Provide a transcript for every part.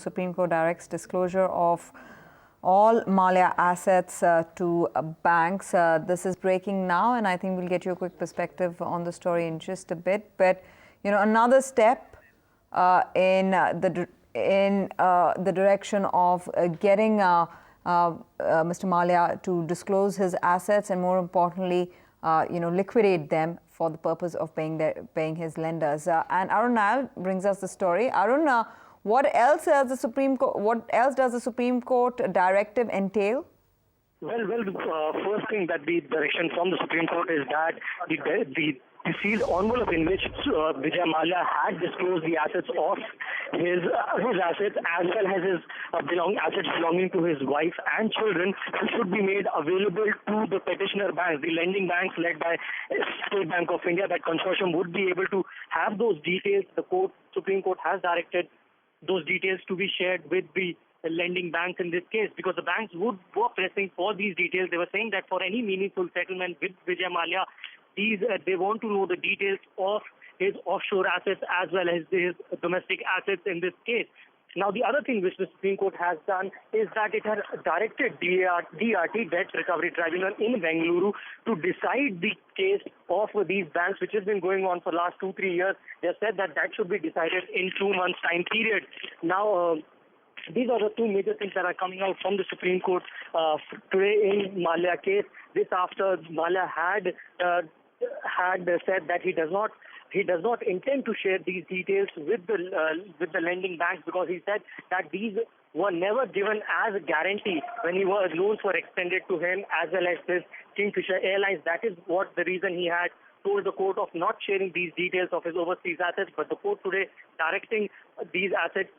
Supreme Court directs disclosure of all Mallya assets to banks. This is breaking now, and I think we'll get you a quick perspective on the story in just a bit. But another step in the direction of getting Mr. Mallya to disclose his assets, and more importantly, liquidate them for the purpose of paying his lenders. And Arun Nair brings us the story. Arun, what else does the Supreme Court directive entail? Well, first thing that the direction from the Supreme Court is that the sealed envelope in which Vijay Mallya had disclosed the assets of his assets as well as his assets belonging to his wife and children should be made available to the petitioner banks, the lending banks led by State Bank of India. That consortium would be able to have those details. The Supreme Court has directed those details to be shared with the lending banks in this case, because the banks were pressing for these details. They were saying that for any meaningful settlement with Vijay Mallya, they want to know the details of his offshore assets as well as his domestic assets in this case. Now, the other thing which the Supreme Court has done is that it has directed DRT, Debt Recovery Tribunal in Bengaluru, to decide the case of these banks, which has been going on for the last 2-3 years. They have said that should be decided in 2 months' time period. Now, these are the two major things that are coming out from the Supreme Court today in Mallya case. This after Mallya had said that he does not intend to share these details with the lending banks, because he said that these were never given as a guarantee when loans were extended to him as well as his Kingfisher Airlines. That is what the reason he had told the court of not sharing these details of his overseas assets. But the court today directing these assets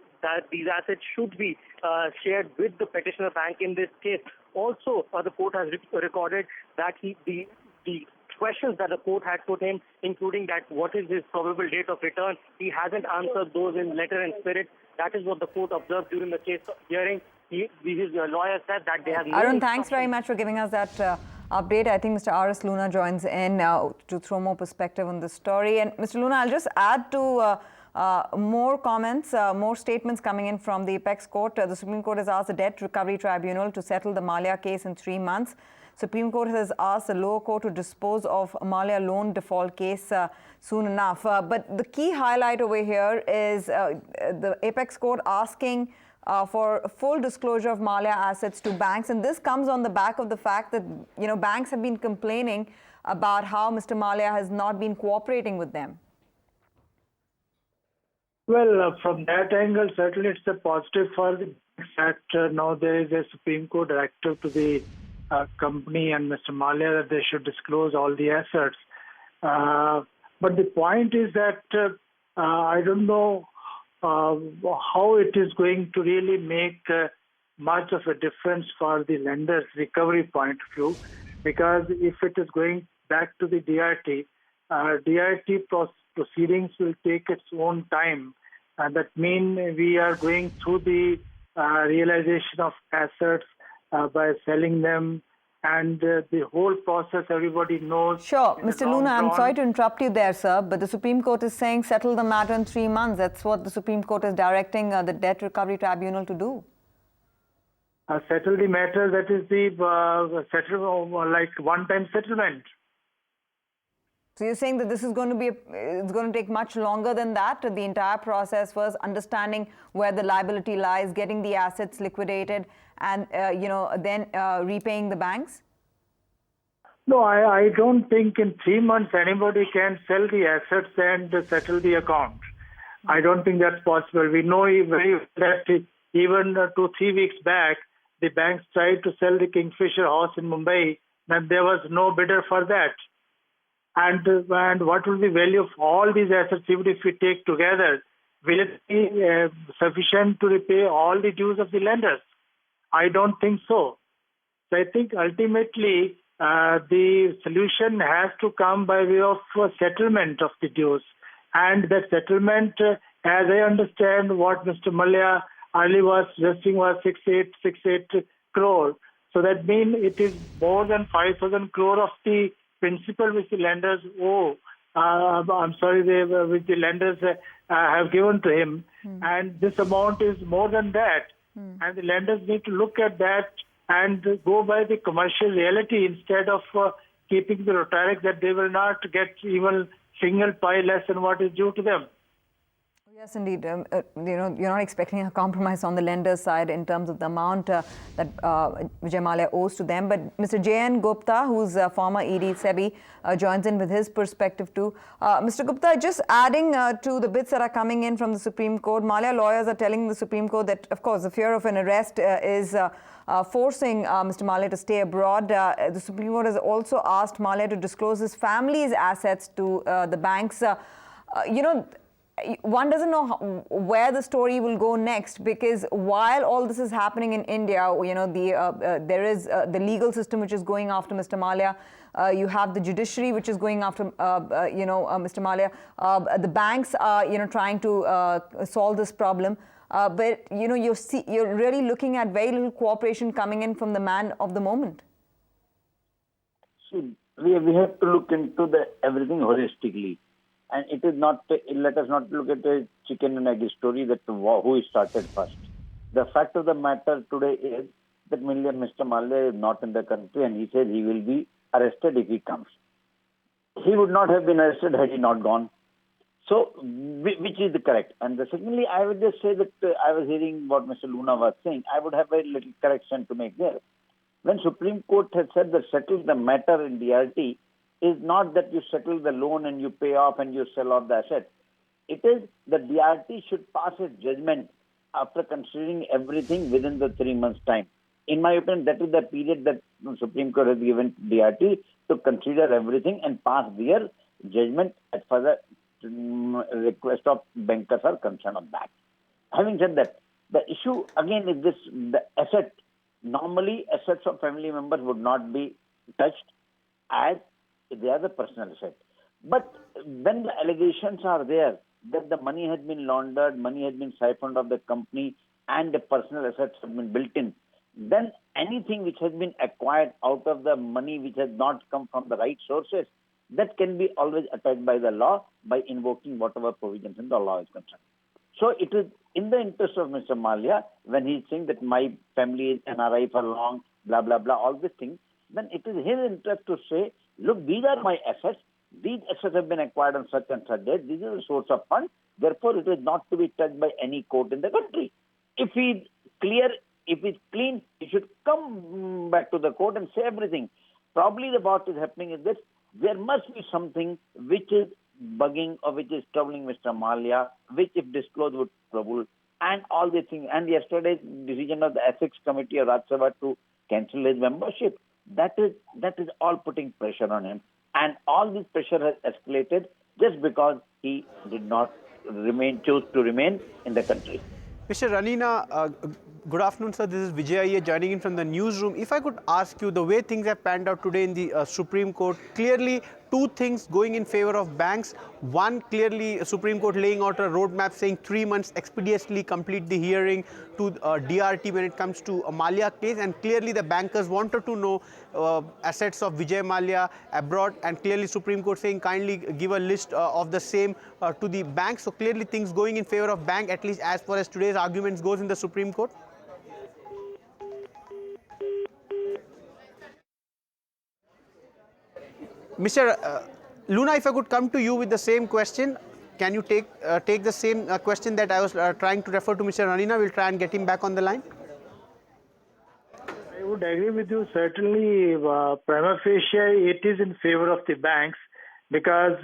should be shared with the petitioner bank in this case. Also, the court has recorded that the questions that the court had put him, including that what is his probable date of return, he hasn't answered those in letter and spirit. That is what the court observed during the case hearing. His lawyer said that they have no Arun, thanks very much for giving us that update. I think Mr. R.S. Luna joins in to throw more perspective on the story. And Mr. Luna, I'll just add to more comments, more statements coming in from the Apex Court. The Supreme Court has asked the Debt Recovery Tribunal to settle the Mallya case in 3 months. Supreme Court has asked the lower court to dispose of Mallya loan default case soon enough. But the key highlight over here is the Apex Court asking for full disclosure of Mallya assets to banks. And this comes on the back of the fact that, banks have been complaining about how Mr. Mallya has not been cooperating with them. Well, from that angle, certainly it's a positive for the banks that now there is a Supreme Court directive to the company and Mr. Mallya that they should disclose all the assets. But the point is that I don't know how it is going to really make much of a difference for the lender's recovery point of view, because if it is going back to the DRT, DRT proceedings will take its own time. And that means we are going through the realization of assets by selling them, and the whole process everybody knows. Sure. Mr. Luna, I'm sorry to interrupt you there, sir, but the Supreme Court is saying settle the matter in 3 months. That's what the Supreme Court is directing the Debt Recovery Tribunal to do. Settle the matter, that is the like one-time settlement. So you're saying that this is going to be it's going to take much longer than that? The entire process was understanding where the liability lies, getting the assets liquidated, and then repaying the banks? No, I don't think in 3 months anybody can sell the assets and settle the account. I don't think that's possible. We know very well that even 2-3 weeks back, the banks tried to sell the Kingfisher house in Mumbai, and there was no bidder for that. And what will be the value of all these assets, even if we take together? Will it be sufficient to repay all the dues of the lenders? I don't think so. So I think ultimately the solution has to come by way of settlement of the dues. And that settlement, as I understand what Mr. Mallya earlier was suggesting, was 68 crore. So that means it is more than 5,000 crore of the principal which the lenders owe. Which the lenders have given to him, and this amount is more than that. And the lenders need to look at that and go by the commercial reality instead of keeping the rhetoric that they will not get even single pie less than what is due to them. Yes, indeed. You're not expecting a compromise on the lender's side in terms of the amount that Vijay Mallya owes to them. But Mr. J.N. Gupta, who's a former ED SEBI, joins in with his perspective too. Mr. Gupta, just adding to the bits that are coming in from the Supreme Court, Mallya lawyers are telling the Supreme Court that, of course, the fear of an arrest is forcing Mr. Mallya to stay abroad. The Supreme Court has also asked Mallya to disclose his family's assets to the banks. One doesn't know where the story will go next, because while all this is happening in India, there is the legal system which is going after Mr. Mallya. You have the judiciary which is going after Mr. Mallya. The banks are trying to solve this problem. But you're really looking at very little cooperation coming in from the man of the moment. See, we have to look into everything holistically. And it is not, let us not look at a chicken and egg story that who started first. The fact of the matter today is that Mr. Mallya is not in the country, and he says he will be arrested if he comes. He would not have been arrested had he not gone. So, which is the correct. And secondly, I would just say that I was hearing what Mr. Luna was saying. I would have a little correction to make there. When Supreme Court has said that settle the matter in DRT, is not that you settle the loan and you pay off and you sell off the asset. It is the DRT should pass a judgment after considering everything within the 3 months' time. In my opinion, that is the period that the Supreme Court has given DRT to consider everything and pass their judgment as far as the request of bankers are concerned on that. Having said that, the issue again is this: the asset. Normally, assets of family members would not be touched as they are the personal asset. But when the allegations are there that the money has been laundered, money has been siphoned of the company, and the personal assets have been built in, then anything which has been acquired out of the money which has not come from the right sources, that can be always attacked by the law by invoking whatever provisions in the law is concerned. So it is in the interest of Mr. Mallya, when he is saying that my family is NRI for long, blah, blah, blah, all these things, then it is his interest to say, look, these are my assets. These assets have been acquired on such and such date. This is a source of funds. Therefore, it is not to be touched by any court in the country. If he clear, if he's clean, he should come back to the court and say everything. Probably what is happening is this: there must be something which is bugging or which is troubling Mr. Mallya, which if disclosed would trouble, and all these things. And yesterday's decision of the Ethics Committee of Rajya Sabha to cancel his membership, that is all putting pressure on him. And all this pressure has escalated just because he did not choose to remain in the country. Mr. Ranina, good afternoon, sir. This is Vijay Mallya joining in from the newsroom. If I could ask you, the way things have panned out today in the Supreme Court, clearly two things going in favor of banks. One, clearly Supreme Court laying out a roadmap saying 3 months expeditiously complete the hearing to DRT when it comes to a Mallya case. And clearly the bankers wanted to know assets of Vijay Mallya abroad. And clearly Supreme Court saying kindly give a list of the same to the banks. So clearly things going in favor of bank, at least as far as today's arguments goes in the Supreme Court. Mr. Luna, if I could come to you with the same question, can you take the same question that I was trying to refer to Mr. Ranina? We'll try and get him back on the line. I would agree with you. Certainly, prima facie, it is in favor of the banks because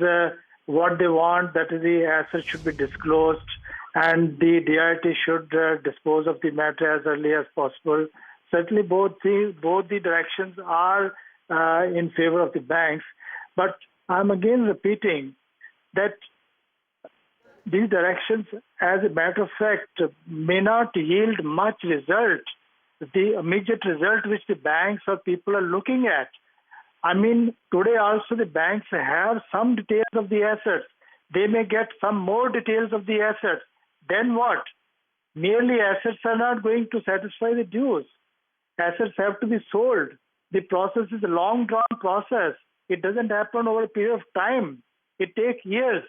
what they want, that is the assets should be disclosed and the DRT should dispose of the matter as early as possible. Certainly, both the directions are in favor of the banks. But I'm again repeating that these directions, as a matter of fact, may not yield much result, the immediate result which the banks or people are looking at. I mean, today also the banks have some details of the assets. They may get some more details of the assets. Then what? Merely assets are not going to satisfy the dues. Assets have to be sold. The process is a long-drawn process. It doesn't happen over a period of time. It takes years.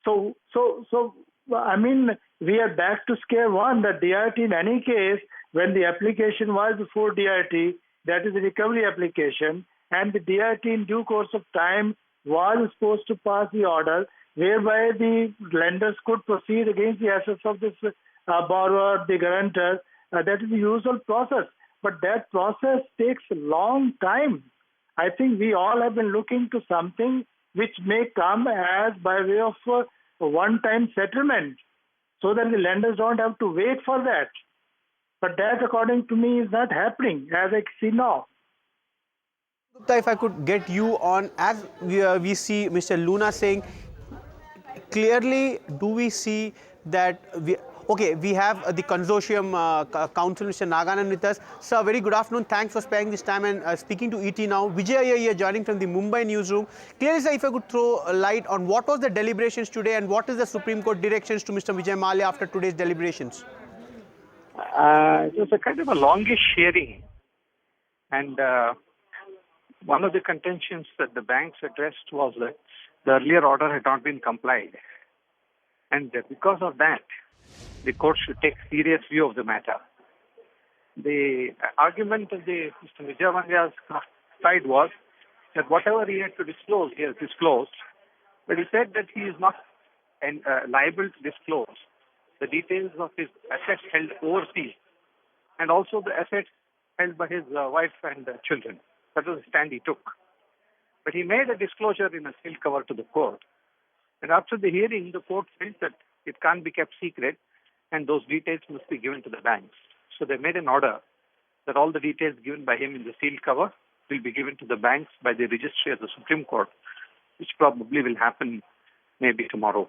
I mean, we are back to square one. The DRT, in any case, when the application was before DRT, that is a recovery application, and the DRT in due course of time was supposed to pass the order whereby the lenders could proceed against the assets of this borrower, the guarantor. That is the usual process. But that process takes a long time. I think we all have been looking to something which may come as by way of a one-time settlement so that the lenders don't have to wait for that. But that, according to me, is not happening as I see now. Gupta, if I could get you on, as we see Mr. Luna saying, clearly do we see that we have the consortium counsel, Mr. Naganan, with us. Sir, very good afternoon. Thanks for sparing this time and speaking to ET now. Vijay here joining from the Mumbai newsroom. Clearly, sir, if I could throw a light on what was the deliberations today and what is the Supreme Court directions to Mr. Vijay Mallya after today's deliberations? It was a kind of a longish hearing, and one of the contentions that the banks addressed was that the earlier order had not been complied, and because of that, the court should take serious view of the matter. The argument of Mr. Vijay Mallya's side was that whatever he had to disclose, he has disclosed, but he said that he is not liable to disclose the details of his assets held overseas and also the assets held by his wife and children. That was the stand he took. But he made a disclosure in a sealed cover to the court. And after the hearing, the court felt that it can't be kept secret and those details must be given to the banks. So they made an order that all the details given by him in the sealed cover will be given to the banks by the registry of the Supreme Court, which probably will happen maybe tomorrow.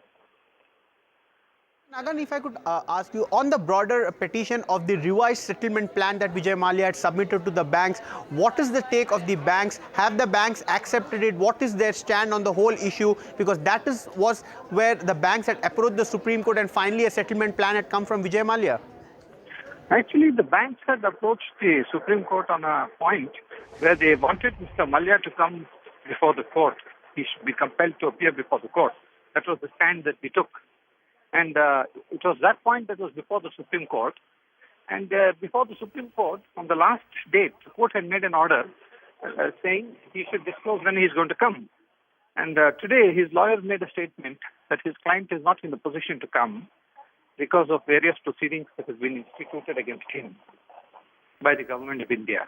Nagan, if I could ask you, on the broader petition of the revised settlement plan that Vijay Mallya had submitted to the banks, what is the take of the banks? Have the banks accepted it? What is their stand on the whole issue? Because that was where the banks had approached the Supreme Court and finally a settlement plan had come from Vijay Mallya. Actually, the banks had approached the Supreme Court on a point where they wanted Mr. Mallya to come before the court. He should be compelled to appear before the court. That was the stand that we took. And it was that point that was before the Supreme Court. And before the Supreme Court, on the last date, the court had made an order saying he should disclose when he is going to come. And today, his lawyer made a statement that his client is not in the position to come because of various proceedings that have been instituted against him by the government of India.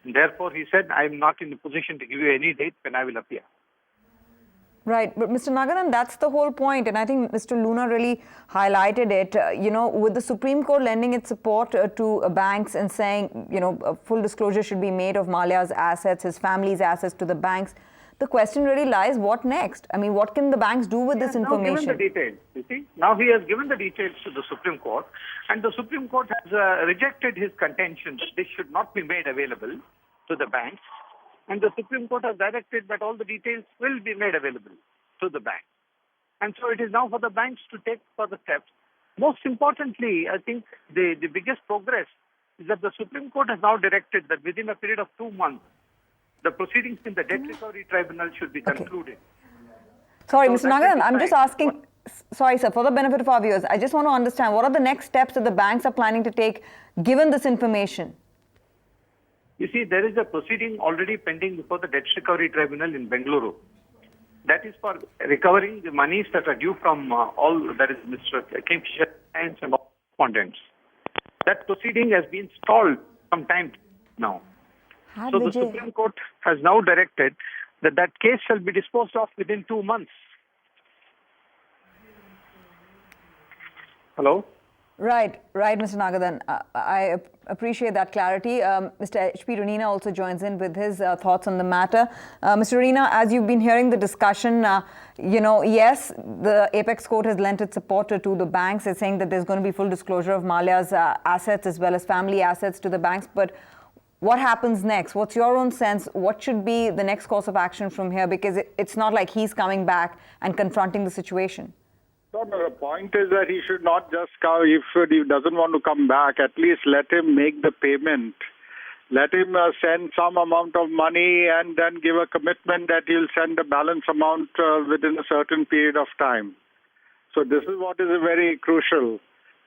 And therefore, he said, I am not in the position to give you any date when I will appear. Right, but Mr. Naganan, that's the whole point, and I think Mr. Luna really highlighted it. With the Supreme Court lending its support to banks and saying, a full disclosure should be made of Mallya's assets, his family's assets to the banks. The question really lies, what next? I mean, what can the banks do with this information? Now given the details, you see. Now he has given the details to the Supreme Court, and the Supreme Court has rejected his contention that this should not be made available to the banks. And the Supreme Court has directed that all the details will be made available to the bank. And so it is now for the banks to take further steps. Most importantly, I think the biggest progress is that the Supreme Court has now directed that within a period of 2 months, the proceedings in the Debt Recovery Tribunal should be concluded. Sorry, Mr. Naganan, I'm just asking, sorry sir, for the benefit of our viewers, I just want to understand, what are the next steps that the banks are planning to take given this information? You see, there is a proceeding already pending before the Debt Recovery Tribunal in Bengaluru. That is for recovering the monies that are due from all, that is Mr. Kingfisher and all respondents. That proceeding has been stalled some time now. So the Supreme Court has now directed that that case shall be disposed of within 2 months. Hello? Right, Mr. Nagadan. I appreciate that clarity. Mr. H.P. Ranina also joins in with his thoughts on the matter. Mr. Ranina, as you've been hearing the discussion, yes, the Apex Court has lent its support to the banks. It's saying that there's going to be full disclosure of Mallya's assets as well as family assets to the banks. But what happens next? What's your own sense? What should be the next course of action from here? Because it's not like he's coming back and confronting the situation. No, the point is that he should not just come. If he doesn't want to come back, at least let him make the payment Let him send some amount of money and then give a commitment that he'll send the balance amount within a certain period of time. So this is what is very crucial.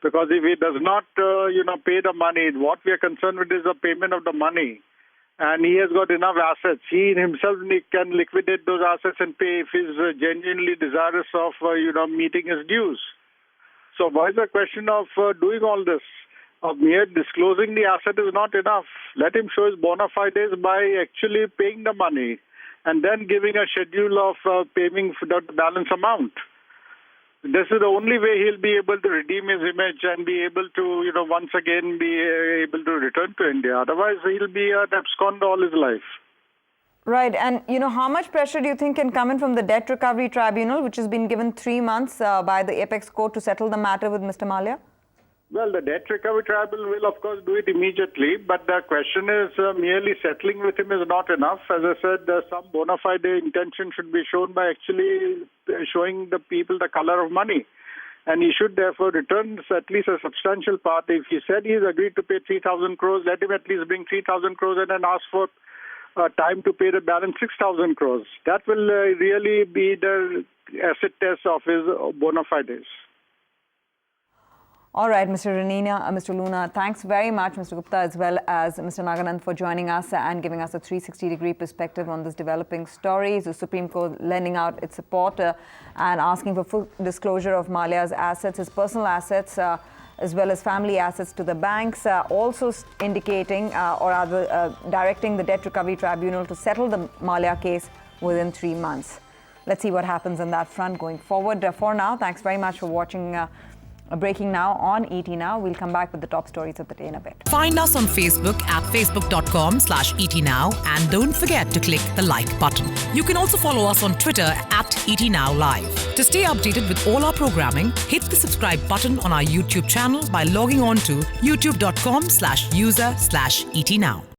Because if he does not, pay the money, what we are concerned with is the payment of the money. And he has got enough assets. He himself can liquidate those assets and pay if he's genuinely desirous of, meeting his dues. So why is the question of doing all this? Of mere disclosing the asset is not enough. Let him show his bona fides by actually paying the money and then giving a schedule of paying for the balance amount. This is the only way he'll be able to redeem his image and be able to, once again be able to return to India. Otherwise, he'll be an abscond all his life. Right. And, how much pressure do you think can come in from the Debt Recovery Tribunal, which has been given 3 months by the Apex Court to settle the matter with Mr. Mallya? Well, the Debt Recovery Tribunal will, of course, do it immediately. But the question is, merely settling with him is not enough. As I said, some bona fide intention should be shown by actually showing the people the color of money. And he should therefore return at least a substantial part. If he said he's agreed to pay 3,000 crores, let him at least bring 3,000 crores and then ask for time to pay the balance 6,000 crores. That will really be the acid test of his bona fides. All right, Mr. Mr. Luna, thanks very much, Mr. Gupta, as well as Mr. Naganand, for joining us and giving us a 360-degree perspective on this developing story. The Supreme Court lending out its support and asking for full disclosure of Mallya's assets, his personal assets, as well as family assets to the banks, also indicating or rather directing the Debt Recovery Tribunal to settle the Mallya case within 3 months. Let's see what happens on that front going forward. For now, thanks very much for watching Breaking Now on ET Now. We'll come back with the top stories of the day in a bit. Find us on Facebook at facebook.com/ETNow and don't forget to click the like button. You can also follow us on Twitter at ETNowLive. To stay updated with all our programming, hit the subscribe button on our YouTube channel by logging on to youtube.com/user/ETNow.